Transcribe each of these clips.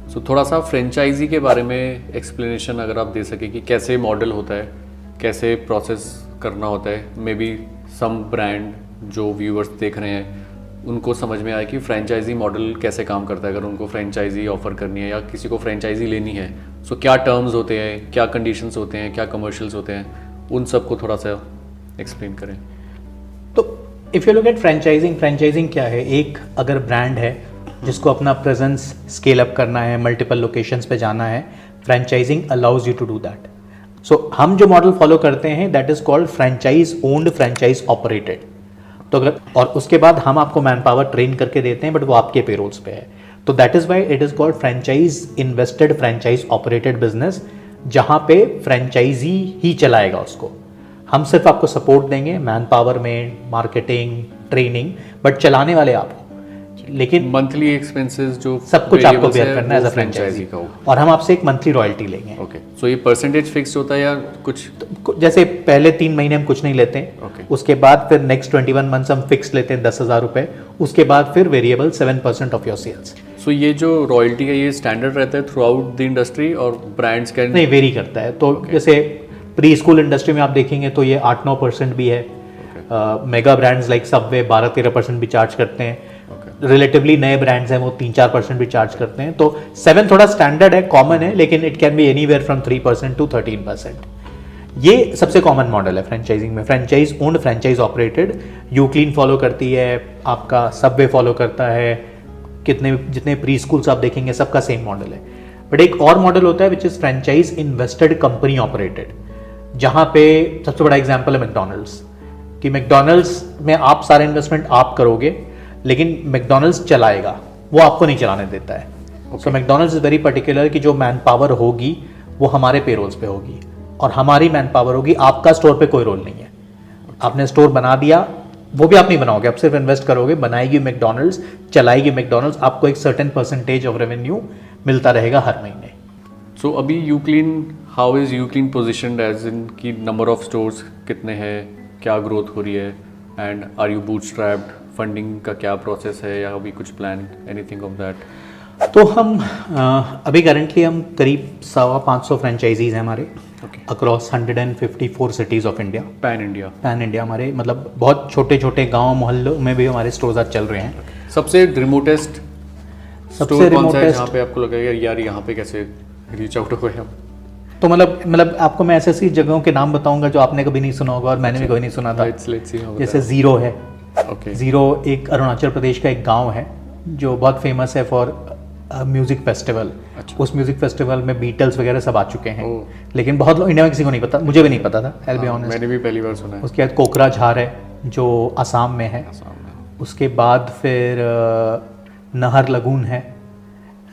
सो थोड़ा सा फ्रेंचाइजी के बारे में एक्सप्लेनेशन अगर आप दे सके कि कैसे मॉडल होता है, कैसे प्रोसेस करना होता है, मे बी सम ब्रांड जो व्यूअर्स देख रहे हैं उनको समझ में आए कि फ्रेंचाइजी मॉडल कैसे काम करता है, अगर उनको फ्रेंचाइजी ऑफर करनी है या किसी को फ्रेंचाइजी लेनी है। सो क्या टर्म्स होते हैं, क्या कंडीशंस होते हैं, क्या कमर्शियल्स होते हैं, उन सब को थोड़ा सा एक्सप्लेन करें। तो if you look at franchising क्या है, एक अगर ब्रांड है जिसको अपना प्रेजेंस स्केल अप करना है, मल्टीपल लोकेशंस पे जाना है, franchising allows you to do that. So हम जो मॉडल फॉलो करते हैं that is called franchise owned, franchise operated. तो अगर और उसके बाद हम आपको मैन पावर ट्रेन करके देते हैं, बट वो आपके पेरोल्स पे है। तो that is why it is called franchise invested, franchise operated business, जहां पे फ्रेंचाइजी ही चलाएगा उसको। हम सिर्फ आपको सपोर्ट देंगे मैन पावर में, मार्केटिंग, ट्रेनिंग, बट चलाने वाले आप हो। लेकिन मंथली एक्सपेंसेस जो सब कुछ आपको बेयर करना है एज अ फ्रेंचाइजी का, और हम आपसे एक मंथली रॉयल्टी लेंगे। ओके। सो ये परसेंटेज फिक्स होता है या कुछ? जैसे पहले 3 महीने हम कुछ नहीं लेते हैं, Okay. उसके बाद फिर नेक्स्ट 21 मंथ्स हम फिक्स लेते हैं 10,000 रुपए, उसके बाद फिर वेरिएबल 7% ऑफ योर सेल्स। सो ये जो रॉयल्टी है ये स्टैंडर्ड रहता है थ्रू आउट द इंडस्ट्री और ब्रांड्स कैन नहीं, वेरी करता है। तो जैसे प्री स्कूल इंडस्ट्री में आप देखेंगे तो ये 8-9% भी है। मेगा ब्रांड्स लाइक सबवे 12-13% भी चार्ज करते हैं। रिलेटिवली नए ब्रांड्स हैं वो 3-4% भी चार्ज करते हैं। तो 7 थोड़ा स्टैंडर्ड है, कॉमन है, लेकिन it can be anywhere from 3% to 13%। ये सबसे कॉमन मॉडल है फ्रेंचाइजिंग में, franchise owned, franchise operated. UClean follow करती है, आपका सबवे फॉलो करता है, जितने प्री स्कूल्स आप देखेंगे सबका सेम मॉडल है। बट एक और मॉडल होता है which is franchise invested, company operated, जहां पे सबसे बड़ा एग्जांपल है मैकडॉनल्ड्स। कि मैकडॉनल्ड्स में आप सारे इन्वेस्टमेंट आप करोगे, लेकिन मैकडॉनल्ड्स चलाएगा, वो आपको नहीं चलाने देता है। सो मैकडॉनल्ड्स इज वेरी पर्टिकुलर कि जो मैन पावर होगी वो हमारे पेरोल्स पे होगी और हमारी मैन पावर होगी, आपका स्टोर पे कोई रोल नहीं है। आपने स्टोर बना दिया, वो भी आप नहीं बनाओगे, आप सिर्फ इन्वेस्ट करोगे, बनाएगी मैकडॉनल्ड्स, चलाएगी मैकडॉनल्ड्स, आपको एक सर्टेन परसेंटेज ऑफ रेवेन्यू मिलता रहेगा हर महीने। सो अभी UClean, how is UClean positioned as in key number of stores कितने हैं, क्या ग्रोथ हो रही है, and are you bootstrapped, funding का क्या प्रोसेस है या अभी कुछ प्लान, एनीथिंग ऑफ दैट? तो हम अभी करंटली हम करीब 550 फ्रेंचाइजीज हैं हमारे across 154 cities of India. Pan India हमारे मतलब बहुत छोटे छोटे गांव मोहल्लों में भी हमारे स्टोर्स आज चल रहे हैं। सबसे रिमोटेस्ट स्टोर कौन सा है जहाँ पे आपको लगेगा यार यहाँ पे कैसे रीच आउट हो गए हम? तो मतलब आपको मैं ऐसी ऐसी जगहों के नाम बताऊंगा जो आपने कभी नहीं सुना होगा और मैंने भी कभी नहीं सुना था। जैसे ज़ीरो है। ज़ीरो एक अरुणाचल प्रदेश का एक गांव है जो बहुत फेमस है फॉर म्यूजिक फेस्टिवल। उस म्यूजिक फेस्टिवल में बीटल्स वगैरह सब आ चुके हैं, लेकिन बहुत लोग इंडिया में किसी को नहीं पता, मुझे भी नहीं पता था, I'll be honest। मैंने भी पहली बार सुना है। उसके बाद कोकराझार है जो असम में है। उसके बाद फिर नहर लगून है,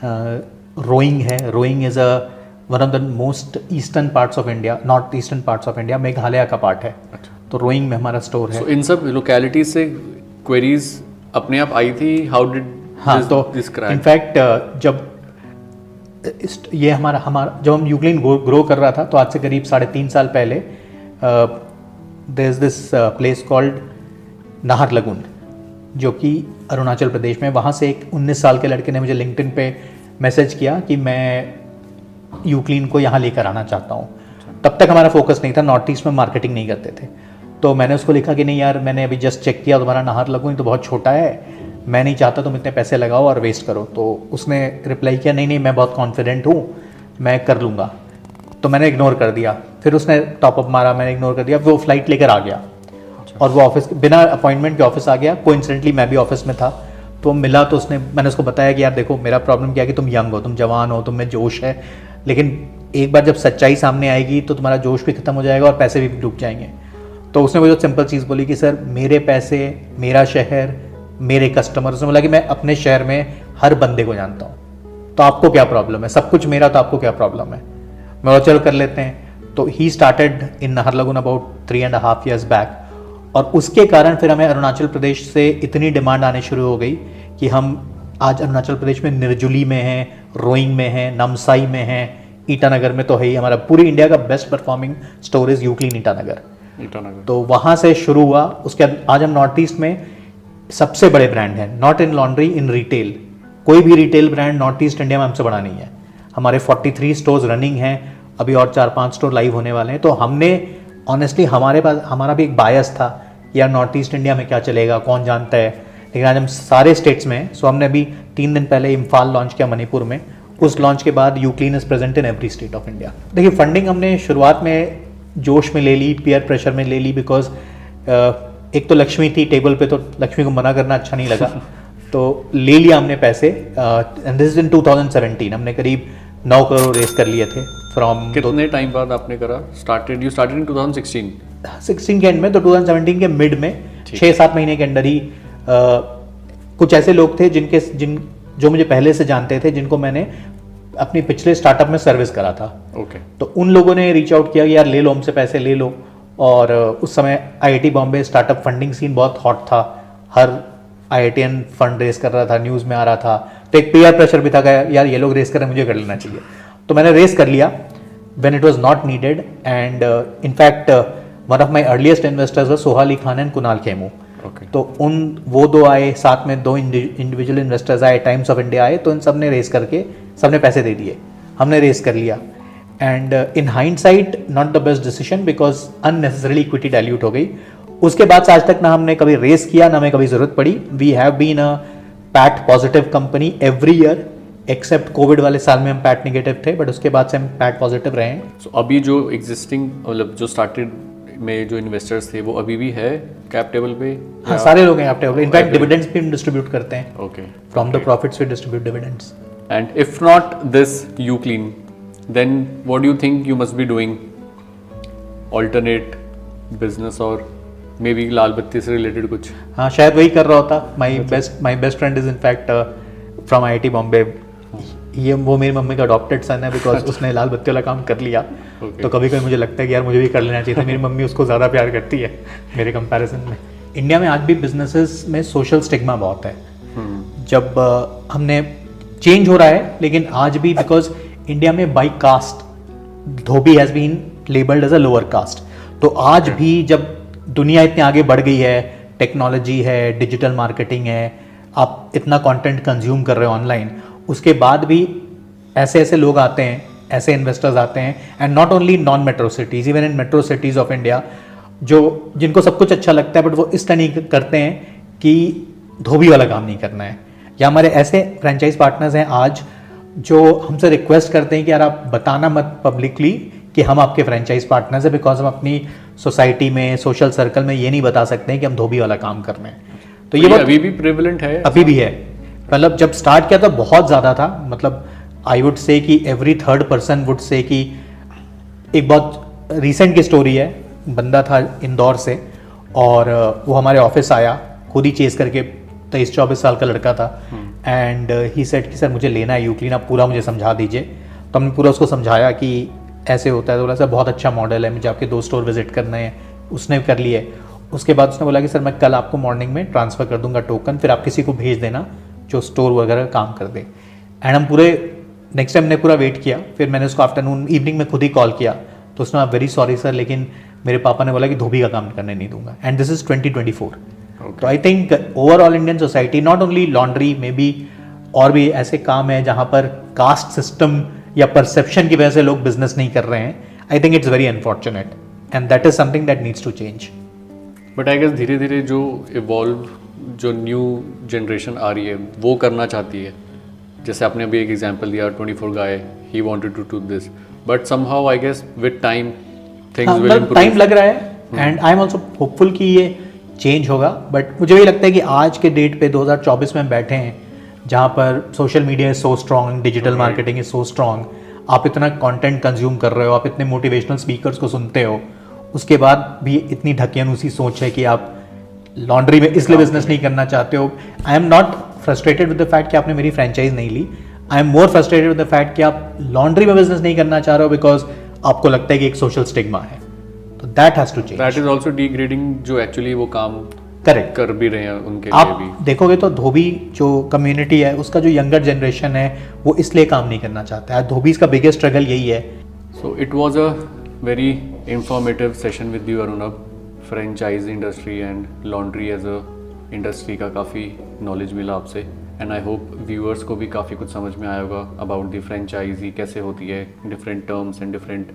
रोइंग है। Roing is one of the most eastern parts of India, north eastern parts of India, Meghalaya का पार्ट है। तो रोइंग में हमारा स्टोर है। इन सब लोकेलिटीज से क्वेरीज अपने आप आई थी, हाउ डिड? हाँ, तो इनफैक्ट जब ये हमारा जब हम यूक्लीन ग्रो कर रहा था तो आज से करीब 3.5 साल पहले there is this place called Naharlagun जो कि अरुणाचल प्रदेश में। वहाँ से एक 19 साल के लड़के ने मुझे लिंक्डइन पे मैसेज किया कि मैं यूक्लीन को यहाँ लेकर आना चाहता हूँ। तब तक हमारा फोकस नहीं था, नॉर्थ ईस्ट में मार्केटिंग नहीं करते थे। तो मैंने उसको लिखा कि नहीं यार, मैंने अभी जस्ट चेक किया, तुम्हारा नाहर लगून तो बहुत छोटा है, मैं नहीं चाहता तुम इतने पैसे लगाओ और वेस्ट करो। तो उसने रिप्लाई किया नहीं मैं बहुत कॉन्फिडेंट हूँ, मैं कर लूँगा। तो मैंने इग्नोर कर दिया। फिर उसने टॉपअप मारा, मैंने इग्नोर कर दिया। वो फ्लाइट लेकर आ गया और वो ऑफिस बिना अपॉइंटमेंट के ऑफिस आ गया। कोइंसिडेंटली मैं भी ऑफिस में था तो मिला, तो मैंने उसको बताया कि यार देखो मेरा प्रॉब्लम क्या है कि तुम यंग हो, तुम जवान हो, तुम में जोश है, लेकिन एक बार जब सच्चाई सामने आएगी तो तुम्हारा जोश भी खत्म हो जाएगा और पैसे भी डूब जाएंगे। तो उसने मुझे सिंपल चीज़ बोली कि सर मेरे पैसे, मेरा शहर, मेरे कस्टमर। उसने बोला कि मैं अपने शहर में हर बंदे को जानता हूँ, तो आपको क्या प्रॉब्लम है, सब कुछ मेरा, तो आपको क्या प्रॉब्लम है। मैं बोला चलो कर लेते हैं। तो he started in Naharlagun about 3.5 years back. और उसके कारण फिर हमें अरुणाचल प्रदेश से इतनी डिमांड आने शुरू हो गई कि हम आज अरुणाचल प्रदेश में निर्जुली में हैं, रोइंग में हैं, नामसाई में हैं, ईटानगर में तो है ही। हमारा पूरी इंडिया का best performing store is UClean Itanagar. तो वहाँ से शुरू हुआ। उसके बाद आज हम नॉर्थ ईस्ट में सबसे बड़े ब्रांड हैं, not in laundry, in retail. कोई भी retail brand north east India में हमसे बड़ा नहीं है। हमारे 43 स्टोर्स रनिंग हैं, अभी और 4-5 स्टोर लाइव होने वाले हैं। तो हमने ऑनेस्टली हमारा भी एक बायस था यार नॉर्थ ईस्ट इंडिया में क्या चलेगा, कौन जानता है, लेकिन आज हम सारे स्टेट्स में हैं। सो हमने अभी 3 दिन पहले इम्फाल लॉन्च किया मणिपुर में। उस लॉन्च के बाद UClean is present in every state of India. देखिए फंडिंग हमने शुरुआत में जोश में ले ली, पीयर प्रेशर में ले ली, बिकॉज एक तो लक्ष्मी थी टेबल पे, तो लक्ष्मी को मना करना अच्छा नहीं लगा तो ले लिया हमने पैसे। And this is in 2017। हमने करीब 9 करोड़ रेस कर लिए थे फ्रॉम। कितने टाइम बाद आपने करा? यू स्टार्टेड इन 2016 के एंड में, तो 2017 के मिड में 6-7 महीने के अंदर ही कुछ ऐसे लोग थे जो मुझे पहले से जानते थे, जिनको मैंने अपनी पिछले स्टार्टअप में सर्विस करा था। ओके। तो उन लोगों ने रीच आउट किया कि यार ले लो हमसे पैसे ले लो। और उस समय IIT Bombay startup funding scene बहुत हॉट था, हर IITian फंड रेस कर रहा था, न्यूज़ में आ रहा था। तो एक पीआर प्रेशर भी था कि यार ये लोग रेस कर रहे हैं, मुझे कर लेना चाहिए। तो मैंने रेस कर लिया when it was not needed. And in fact one of my earliest investors were सोहाली Khan and Kunal Khemu. तो वो दो आए, साथ में 2 इंडिविजुअल इन्वेस्टर्स आए, टाइम्स ऑफ इंडिया आए। तो इन सब ने रेस करके सबने पैसे दे दिए, हमने रेस कर लिया। And in hindsight not the best decision, because unnecessarily equity dilute हो गई। उसके बाद से आज तक ना हमने कभी रेस किया, ना हमें कभी जरूरत पड़ी। We have been a PAT positive company every year, except Covid वाले साल में हम पैट नेगेटिव थे, बट उसके बाद से हम पैट पॉजिटिव रहे हैं। So, अभी जो एग्जिस्टिंग मतलब जो स्टार्टेड में जो इन्वेस्टर्स थे वो अभी भी है कैप टेबल पे? हाँ, सारे लोग हैं कैप टेबल पे। इनफैक्ट डिविडेंड्स भी हम डिस्ट्रीब्यूट करते हैं। Okay. From the profits we distribute dividends. And if not this Uclean, then what do you think you must be doing? Alternate business or maybe लाल बत्ती से related कुछ? हाँ, शायद वही कर रहा होता। My best friend is in fact from IIT Bombay. ये वो मेरी मम्मी का अडॉप्टेड सन है, बिकॉज उसने लाल बत्ती वाला काम कर लिया। तो कभी कभी मुझे लगता है कि यार मुझे भी कर लेना चाहिए था। मेरी मम्मी उसको ज़्यादा प्यार करती है मेरे कंपैरिजन में। इंडिया में आज भी बिजनेसेस में सोशल स्टिग्मा बहुत है। जब हमने चेंज हो रहा है, लेकिन आज भी बिकॉज इंडिया में बाई कास्ट धोबी has been labelled as a lower caste. तो आज भी जब दुनिया इतनी आगे बढ़ गई है, टेक्नोलॉजी है, डिजिटल मार्केटिंग है, आप इतना कंटेंट कंज्यूम कर रहे हो ऑनलाइन, उसके बाद भी ऐसे ऐसे लोग आते हैं, ऐसे इन्वेस्टर्स आते हैं, and not only non metro cities, even in metro cities of India, जिनको सब कुछ अच्छा लगता है, बट वो इस तरह नहीं करते हैं कि धोबी वाला काम नहीं करना है। या हमारे ऐसे फ्रेंचाइज पार्टनर्स हैं आज जो हमसे रिक्वेस्ट करते हैं कि यार आप बताना मत पब्लिकली कि हम आपके फ्रेंचाइज पार्टनर्स हैं, बिकॉज हम अपनी सोसाइटी में, सोशल सर्कल में ये नहीं बता सकते हैं कि हम धोबी वाला काम कर रहे हैं। तो ये अभी भी प्रेवलेंट है? अभी भी है। मतलब जब स्टार्ट किया तो बहुत ज़्यादा था। मतलब आई वुड से कि every third person would say कि, एक बहुत रिसेंट की स्टोरी है, बंदा था इंदौर से और वो हमारे ऑफिस आया, खुद ही चेस करके, 23-24 साल का लड़का था। एंड ही सेड कि सर मुझे लेना है यूक्लीन, आप पूरा मुझे समझा दीजिए। तो हमने पूरा उसको समझाया कि ऐसे होता है। तो बोला सर बहुत अच्छा मॉडल है, मुझे आपके 2 स्टोर विजिट करने हैं। उसने कर लिए। उसके बाद उसने बोला कि सर मैं कल आपको मॉर्निंग में ट्रांसफ़र कर दूंगा टोकन, फिर आप किसी को भेज देना जो स्टोर वगैरह काम कर दे। एंड हम पूरे नेक्स्ट टाइम ने पूरा वेट किया। फिर मैंने उसको आफ्टरनून इवनिंग में खुद ही कॉल किया। तो उसने आप वेरी सॉरी सर, लेकिन मेरे पापा ने बोला कि धोबी का काम करने नहीं दूंगा। And this is 2024। तो I think overall Indian society, not only laundry, may be और भी ऐसे काम है जहाँ पर कास्ट सिस्टम या परसेप्शन की वजह से लोग बिजनेस नहीं कर रहे हैं। I think it's very unfortunate and that is something that needs to change. But I guess धीरे धीरे जो इवॉल्व, जो न्यू जनरेशन आ रही है वो करना चाहती है। जैसे आपने अभी एक एग्जांपल दिया, 24 guy, he wanted to do this, but somehow I guess with time things will improve. Time लग रहा है and I am also hopeful कि ये चेंज होगा। बट मुझे भी लगता है कि आज के डेट पे 2024 में बैठे हैं जहाँ पर social media is so strong, digital marketing is so strong, आप इतना कंटेंट कंज्यूम कर रहे हो, आप इतने मोटिवेशनल स्पीकर्स को सुनते हो, उसके बाद भी इतनी ढकियानुसी सोच है कि आप लॉन्ड्री में इसलिए बिजनेस नहीं करना चाहते हो। I am not frustrated with the fact कि आपने मेरी फ्रेंचाइज नहीं ली। I am more frustrated with the fact कि आप लॉन्ड्री में बिजनेस नहीं करना चाह रहे हो बिकॉज आपको लगता है कि एक सोशल स्टिग्मा है। तो that has to change. That is also degrading जो एक्चुअली वो काम करेक्ट कर भी रहे हैं उनके लिए भी। आप देखोगे तो धोबी जो कम्युनिटी है उसका जो यंगर जनरेशन है वो इसलिए काम नहीं करना चाहता है। धोबीज का बिगेस्ट स्ट्रगल यही है। So it was a very informative session with you Arunav. Franchise industry and laundry as a industry का काफ़ी नॉलेज मिला आपसे। एंड आई होप व्यूअर्स को भी काफ़ी कुछ समझ में आया होगा अबाउट द फ्रेंचाइजी कैसे होती है, different terms and different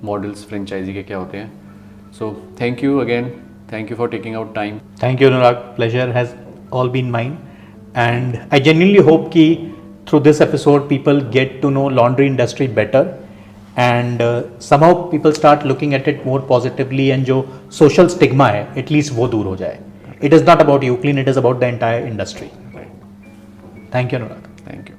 models franchisee के क्या होते हैं. So thank you again, thank you for taking out time. Thank you, Anurag. Pleasure has all been mine. And I genuinely hope कि through this episode people get to know laundry industry better and somehow people start looking at it more positively and जो social stigma है at least वो दूर हो जाए. It is not about Uclean, it is about the entire industry. Thank you, Anurag. Thank you.